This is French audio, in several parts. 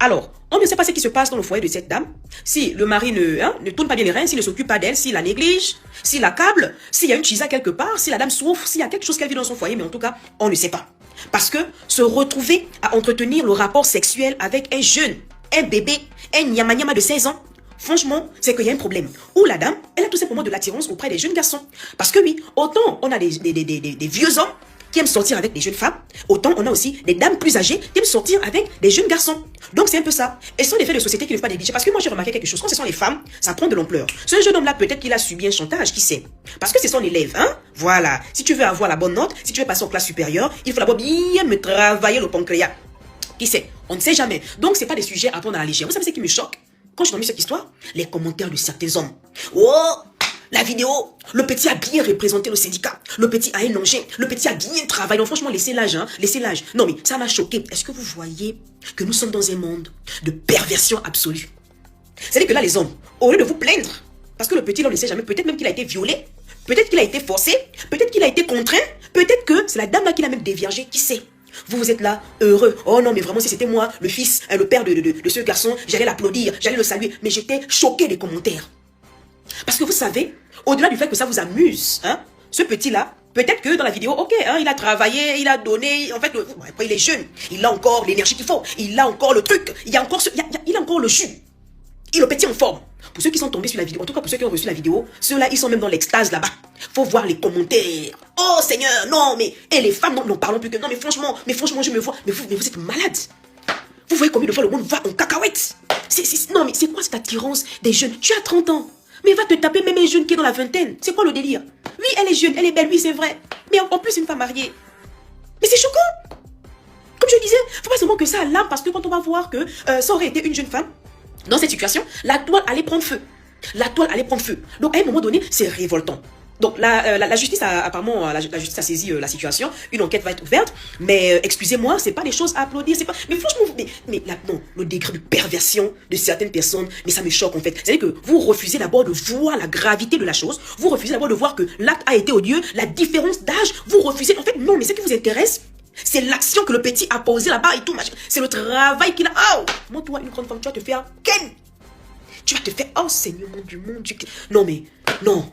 Alors, on ne sait pas ce qui se passe dans le foyer de cette dame. Si le mari ne tourne pas bien les reins, s'il ne s'occupe pas d'elle, s'il la néglige, s'il l'accable, s'il y a une chisa quelque part, si la dame souffre, s'il y a quelque chose qu'elle vit dans son foyer, mais en tout cas, on ne sait pas. Parce que se retrouver à entretenir le rapport sexuel avec un jeune, un bébé, un nyama-nyama de 16 ans, franchement, c'est qu'il y a un problème. Ou la dame, elle a tout simplement de l'attirance auprès des jeunes garçons. Parce que oui, autant on a des vieux hommes qui aiment sortir avec des jeunes femmes, autant on a aussi des dames plus âgées qui aiment sortir avec des jeunes garçons. Donc c'est un peu ça. Et ce sont des faits de société qu'il ne faut pas négliger. Parce que moi j'ai remarqué quelque chose, quand ce sont les femmes, ça prend de l'ampleur. Ce jeune homme-là, peut-être qu'il a subi un chantage, qui sait? Parce que c'est son élève, hein? Voilà. Si tu veux avoir la bonne note, si tu veux passer en classe supérieure, il faut d'abord bien me travailler le pancréas. Qui sait? On ne sait jamais. Donc c'est pas des sujets à prendre à la légère. Vous savez ce qui me choque? Quand j'ai entendu cette histoire, les commentaires de certains hommes. Oh! La vidéo, le petit a bien représenté le syndicat. Le petit a un engin. Le petit a bien travaillé. Donc franchement, laissez l'âge, hein. Laissez l'âge. Non mais ça m'a choqué. Est-ce que vous voyez que nous sommes dans un monde de perversion absolue? C'est-à-dire que là, les hommes, au lieu de vous plaindre, parce que le petit, là, on ne sait jamais, peut-être même qu'il a été violé, peut-être qu'il a été forcé, peut-être qu'il a été contraint, peut-être que c'est la dame là qui l'a même déviergé, qui sait? Vous êtes là, heureux. Oh non, mais vraiment, si c'était moi, le fils, le père de ce garçon, j'allais l'applaudir, j'allais le saluer. Mais j'étais choqué des commentaires. Parce que vous savez, au-delà du fait que ça vous amuse, hein, ce petit-là, peut-être que dans la vidéo, ok, hein, il a travaillé, il a donné, en fait, après il est jeune, il a encore l'énergie qu'il faut, il a encore le truc, il a encore, il a encore le jus. Et le petit en forme. Pour ceux qui sont tombés sur la vidéo, en tout cas pour ceux qui ont reçu la vidéo, ceux-là, ils sont même dans l'extase là-bas. Faut voir les commentaires. Oh Seigneur, non, mais, et les femmes, non, parlons plus que, non, mais franchement, je me vois, mais vous êtes malades. Vous voyez combien de fois le monde va en cacahuète. Non, mais c'est quoi cette attirance des jeunes? Tu as 30 ans. Mais va te taper même un jeune qui est dans la vingtaine. C'est quoi le délire? Oui, elle est jeune, elle est belle, oui, c'est vrai. Mais en plus, une femme mariée. Mais c'est choquant. Comme je disais, faut pas seulement que ça à l'âme, parce que quand on va voir que ça aurait été une jeune femme, dans cette situation, la toile allait prendre feu. La toile allait prendre feu. Donc, à un moment donné, c'est révoltant. Donc, la justice a, apparemment, la justice a saisi la situation. Une enquête va être ouverte. Mais, excusez-moi, c'est pas des choses à applaudir. C'est pas, mais franchement, non, le degré de perversion de certaines personnes, mais ça me choque, en fait. C'est-à-dire que vous refusez d'abord de voir la gravité de la chose. Vous refusez d'abord de voir que l'acte a été odieux. La différence d'âge, vous refusez. En fait, non, mais ce qui vous intéresse, c'est l'action que le petit a posée là-bas et tout, machin. C'est le travail qu'il a. Oh, moi, toi, une grande femme, tu vas te faire ken. Tu vas te faire, oh Seigneur, mon Dieu, mon Dieu. Non, mais, non.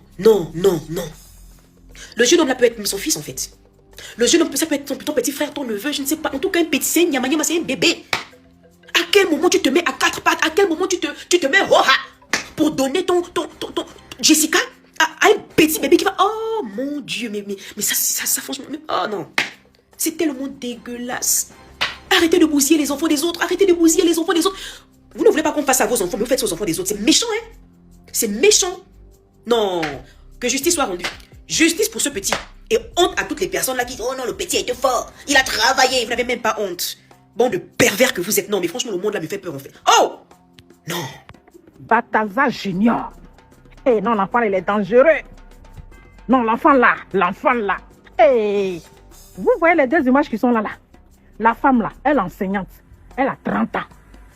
Le jeune homme là peut être son fils, en fait. Le jeune homme, ça peut être ton petit frère, ton neveu, je ne sais pas. En tout cas, un petit, c'est un bébé. À quel moment tu te mets à quatre pattes? À quel moment tu te mets pour donner ton Jessica à un petit bébé qui va, oh mon Dieu, mais ça franchement, oh non. C'est tellement dégueulasse. Arrêtez de bousiller les enfants des autres. Arrêtez de bousiller les enfants des autres. Vous ne voulez pas qu'on fasse à vos enfants, mais vous faites ça aux enfants des autres. C'est méchant, hein? C'est méchant. Non. Que justice soit rendue. Justice pour ce petit. Et honte à toutes les personnes là qui disent, oh non, le petit a été fort. Il a travaillé. Vous n'avez même pas honte. Bon, de pervers que vous êtes. Non, mais franchement, le monde là me fait peur, en fait. Oh! Non. Bataza Junior. Eh non, l'enfant, il est dangereux. Non, l'enfant là. Eh. Vous voyez les deux images qui sont là. La femme là, elle est enseignante. Elle a 30 ans.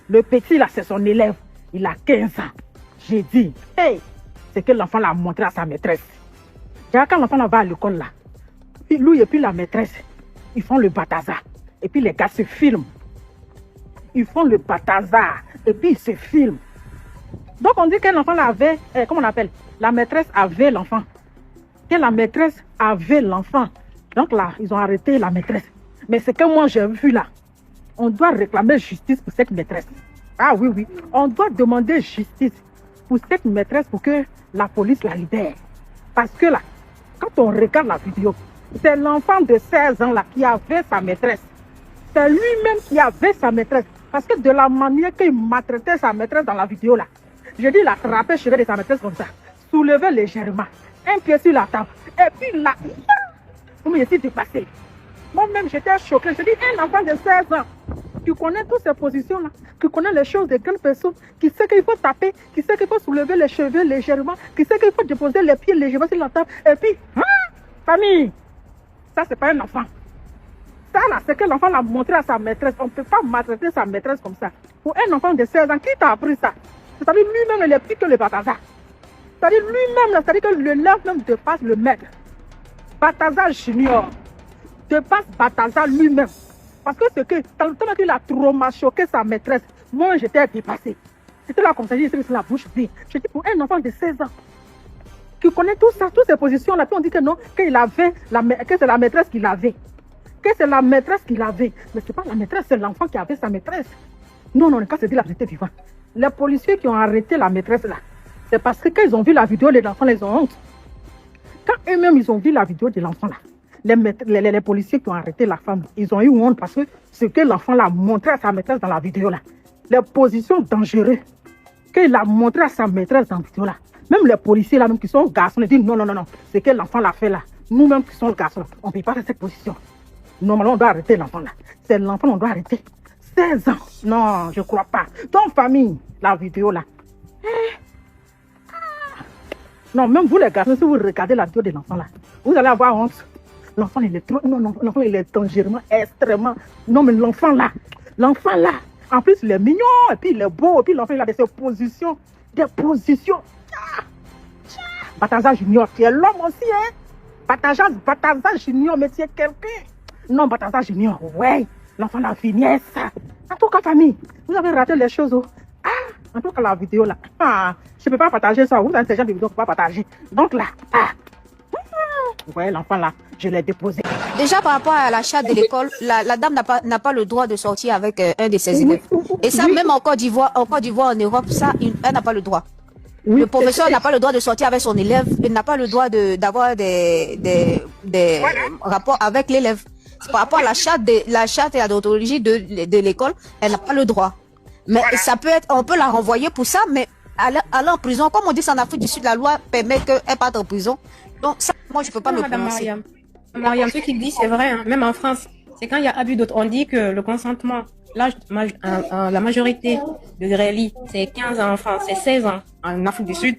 Le petit là, c'est son élève. Il a 15 ans. J'ai dit, hey, c'est que l'enfant l'a montré à sa maîtresse. Quand l'enfant là va à l'école là, lui et puis la maîtresse, ils font le bataza. Et puis les gars se filment. Ils font le bataza. Et puis ils se filment. Donc on dit que l'enfant là avait, comment on appelle? La maîtresse avait l'enfant. Que la maîtresse avait l'enfant. Donc là, ils ont arrêté la maîtresse. Mais ce que moi j'ai vu là, on doit réclamer justice pour cette maîtresse. Ah oui, on doit demander justice pour cette maîtresse pour que la police la libère. Parce que là, quand on regarde la vidéo, c'est l'enfant de 16 ans là qui avait sa maîtresse. C'est lui-même qui avait sa maîtresse. Parce que de la manière qu'il maltraitait sa maîtresse dans la vidéo là, je dis il a attrapé le cheveu de sa maîtresse comme ça, soulevé légèrement, un pied sur la table, et puis là, comment il s'est dépassé. Moi-même, j'étais choquée. Je dis, un enfant de 16 ans, qui connaît toutes ces positions-là, qui connaît les choses de grandes personnes, qui sait qu'il faut taper, qui sait qu'il faut soulever les cheveux légèrement, qui sait qu'il faut déposer les pieds légèrement sur la table. Et puis, famille, ça, c'est pas un enfant. Ça, là, c'est que l'enfant l'a montré à sa maîtresse. On ne peut pas maltraiter sa maîtresse comme ça. Pour un enfant de 16 ans, qui t'a appris ça? C'est-à-dire lui-même, il est plus que le bataza. C'est-à-dire lui-même, c'est-à-dire que le lève même dépasse le maître. Bataza Junior dépasse Bataza lui-même. Parce que c'est que, tant qu'il a trop choqué sa maîtresse, Moi, j'étais dépassée. C'était là comme ça, j'ai la bouche vide. Je dis, pour un enfant de 16 ans, qui connaît tout ça, toutes ces positions-là, puis on dit que non, qu'il avait, que c'est la maîtresse qui l'avait. Que c'est la maîtresse qui l'avait. Mais c'est pas la maîtresse, c'est l'enfant qui avait sa maîtresse. Non, non, quand c'est dit la vérité vivante. Les policiers qui ont arrêté la maîtresse là, c'est parce que quand ils ont vu la vidéo, les enfants, ils ont honte. Quand eux-mêmes, ils ont vu la vidéo de l'enfant là, les policiers qui ont arrêté la femme, ils ont eu honte parce que ce que l'enfant l'a montré à sa maîtresse dans la vidéo là, les positions dangereuses qu'il a montré à sa maîtresse dans la vidéo là, même les policiers là, même qui sont garçons, ils disent non, non, non, non, ce que l'enfant l'a fait là, nous-mêmes qui sommes garçons, on ne peut pas faire cette position. Normalement, on doit arrêter l'enfant là. C'est l'enfant qu'on doit arrêter. 16 ans. Non, je ne crois pas. Ton famille, la vidéo là. Non, même vous les garçons, si vous regardez la vidéo de l'enfant là, vous allez avoir honte. L'enfant, il est trop... Non, non, l'enfant, il est dangereusement, extrêmement... Non, mais l'enfant là, en plus, il est mignon, et puis il est beau, et puis l'enfant, il a des positions. Bataza Junior, tu es l'homme aussi, hein? Bataza Junior, mais tu es quelqu'un. Non, Bataza Junior, ouais. L'enfant, la finesse. En tout cas, famille, vous avez raté les choses. Oh. En tout cas, la vidéo là. Je ne peux pas partager ça. Vous avez ces gens de vidéos que je ne peux pas partager. Donc là, vous voyez l'enfant là, je l'ai déposé. Déjà par rapport à la charte de l'école, la dame n'a pas le droit de sortir avec un de ses élèves. Et ça, même en Côte d'Ivoire, en Europe, ça, elle n'a pas le droit. Oui, le professeur n'a pas le droit de sortir avec son élève, il n'a pas le droit d'avoir des rapports avec l'élève. Par rapport à la charte et la déontologie de l'école, elle n'a pas le droit. Mais ça peut être, on peut la renvoyer pour ça, mais aller en prison, comme on dit en Afrique du Sud, la loi permet qu'elle parte en prison. Donc ça, moi je peux pas me prononcer. Mariam, ce qu'il dit c'est vrai, hein, même en France, c'est quand il y a abus d'autres, on dit que le consentement, l'âge, la majorité de Réali, c'est 15 ans en France, c'est 16 ans en Afrique du Sud,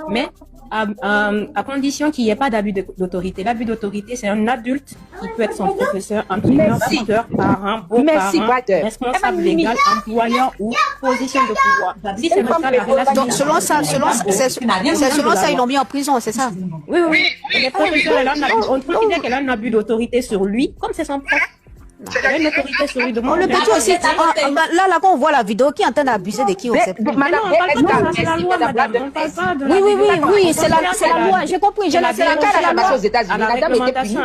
mais à condition qu'il n'y ait pas d'abus d'autorité. L'abus d'autorité, c'est un adulte qui peut être son professeur, entraîneur, tuteur, parent, beau-parent, responsable légal, employeur ou position de pouvoir. Si c'est pas la relation. Donc selon ça, ils l'ont mis en prison, c'est ça? Oui. Les professeurs, on considère qu'elle a un abus d'autorité sur lui, comme c'est son prof. Il y a une autorité sur lui de moi. On le peut aussi. Là, quand on voit la vidéo, qui est en train d'abuser de qui, on sait pas. Madame, on parle pas de la loi, madame. On parle pas de la loi. Oui, c'est la loi. J'ai compris. C'est la loi aux États-Unis. La dame était punie.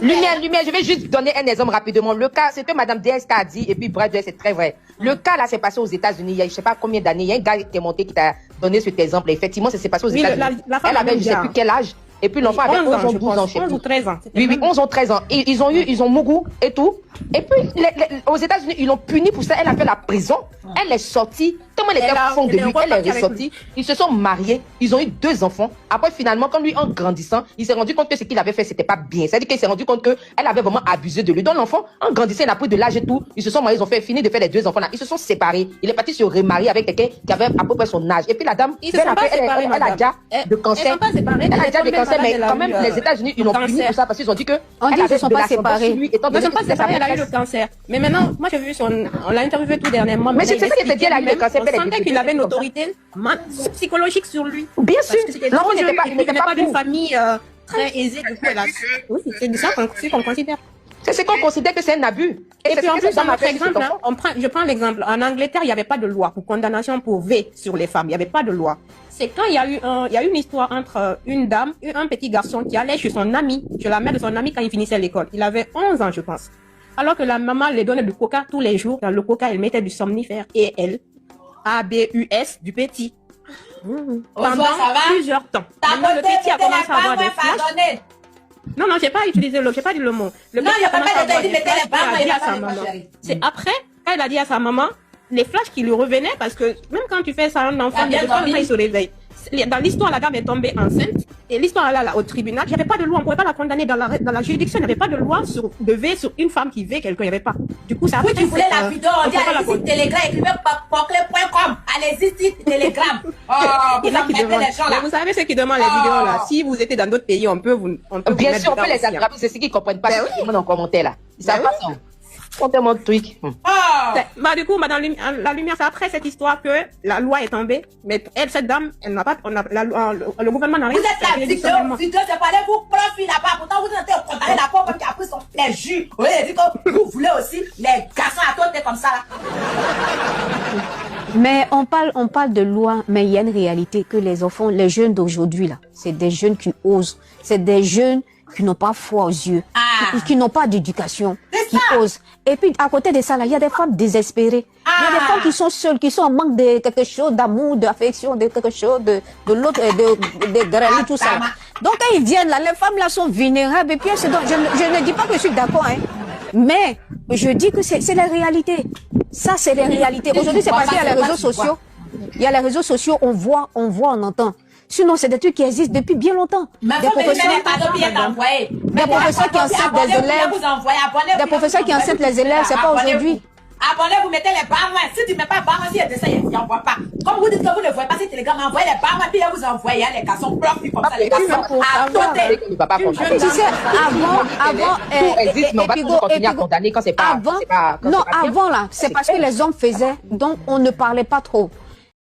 Lumière, je vais juste donner un exemple rapidement. Le cas, c'est que Madame DS a dit, et puis bref, c'est très vrai. Le cas là, c'est passé aux États-Unis. Il y a, je sais pas combien d'années. Il y a un gars qui est monté qui t'a donné cet exemple. Effectivement, ça s'est passé aux États-Unis. Elle avait, je sais plus quel âge. Et puis l'enfant avait 11 ans, 12 ans, je sais plus. 11 ou 13 ans. Oui, 11 ou 13 ans. Et ils ont Mougou et tout. Et puis, aux États-Unis, ils l'ont puni pour ça. Elle a fait la prison. Elle est sortie. Tellement elle était au fond de lui, elle est ressortie. Ils se sont mariés. Ils ont eu 2 enfants. Après, finalement, quand lui, en grandissant, il s'est rendu compte que ce qu'il avait fait, c'était pas bien. C'est-à-dire qu'il s'est rendu compte qu'elle avait vraiment abusé de lui. Donc, l'enfant, en grandissant, il a pris de l'âge et tout. Ils se sont mariés, ils ont fini de faire les 2 enfants là. Ils se sont séparés. Il est parti se remarier avec quelqu'un qui avait à peu près son âge. Et puis, la dame, elle a déjà de cancer. Elle a déjà des cancers, mais quand même, les États-Unis, ils l'ont puni pour ça parce qu'ils ont dit que. On dit qu'ils ne sont pas séparés. Ils ne sont pas séparés, elle a eu le cancer. Mais maintenant, moi, j'ai vu on l'a interviewé tout dernièrement. Mais c'est ça qui était dit, elle a eu le cancer. On sentait qu'il avait une autorité psychologique sur lui. Bien sûr. L'enfant n'était pas d'une famille très aisée. Oui, c'est ça qu'on considère. C'est ce qu'on considère que c'est un abus. Et puis en plus, dans notre exemple, je prends l'exemple. En Angleterre, il n'y avait pas de loi pour condamnation pour V sur les femmes. Il n'y avait pas de loi. C'est quand il y a eu une histoire entre une dame et un petit garçon qui allait chez son ami, chez la mère de son ami quand il finissait l'école. Il avait 11 ans, je pense. Alors que la maman lui donnait du coca tous les jours. Dans le coca, elle mettait du somnifère. Et elle, ABUS, du petit. Pendant plusieurs temps. Maintenant, le petit a commencé à avoir des flashs. Non, j'ai pas utilisé j'ai pas dit le mot. Le petit a commencé à avoir des flashs. Il a dit à sa maman. C'est après, quand il a dit à sa maman, les flashs qui lui revenaient, parce que même quand tu fais ça à un enfant, il se réveille. Dans l'histoire, la dame est tombée enceinte. Et l'histoire là, au tribunal, il n'y avait pas de loi. On ne pouvait pas la condamner dans la juridiction. Il n'y avait pas de loi de V sur une femme qui V quelqu'un. Il n'y avait pas. Du coup, ça a fait. Oui, tu voulais la vidéo. On dit allez-y sur Telegram. Écrivez poclé.com. Allez-y sur Telegram. Mais vous savez ceux qui demandent les vidéos là. Si vous étiez dans d'autres pays, on peut vous. Bien sûr, on peut les attraper. C'est ceux qui ne comprennent pas. Ce qu'ils demandent en commentaire là. Ils savent pas ça. Contez-moi le truc. Bah, du coup, madame, la lumière, c'est après cette histoire que la loi est tombée. Mais elle, cette dame, elle n'a pas, le gouvernement n'a rien Vous êtes la vidéo, c'est pas vous profil là-bas. Pourtant, vous êtes condamné la pauvre qui a pris les jus. Oui, elle dit que vous voulez aussi les garçons à toi, comme ça, là. Mais on parle de loi, mais il y a une réalité que les enfants, les jeunes d'aujourd'hui, là, c'est des jeunes qui osent. C'est des jeunes qui n'ont pas foi aux yeux, qui n'ont pas d'éducation, qui osent. Et puis, à côté de ça, là, il y a des femmes désespérées. Il y a des femmes qui sont seules, qui sont en manque de quelque chose, d'amour, d'affection, de quelque chose, de l'autre, de graines, tout ça. Donc, quand ils viennent là, les femmes là sont vulnérables. Et puis, je ne dis pas que je suis d'accord, hein. Mais, je dis que c'est la réalité. Ça, c'est les réalités. Aujourd'hui, c'est parce qu'il y a les réseaux sociaux. Il y a les réseaux sociaux, on voit, on entend. Sinon, c'est des trucs qui existent depuis bien longtemps. Des professeurs qui enceintent des élèves. Des professeurs qui enceintent les élèves, c'est pas aujourd'hui. Abonnez, vous mettez les barres. Si tu ne mets pas barres, si il y a des ça, il n'y envoie pas. Comme vous dites que vous ne voyez pas ces télégrammes, envoyez les barres, puis vous envoyez les garçons profs, comme ça, les garçons à côté. Tu sais, avant là, c'est parce que les hommes faisaient, donc on ne parlait pas trop.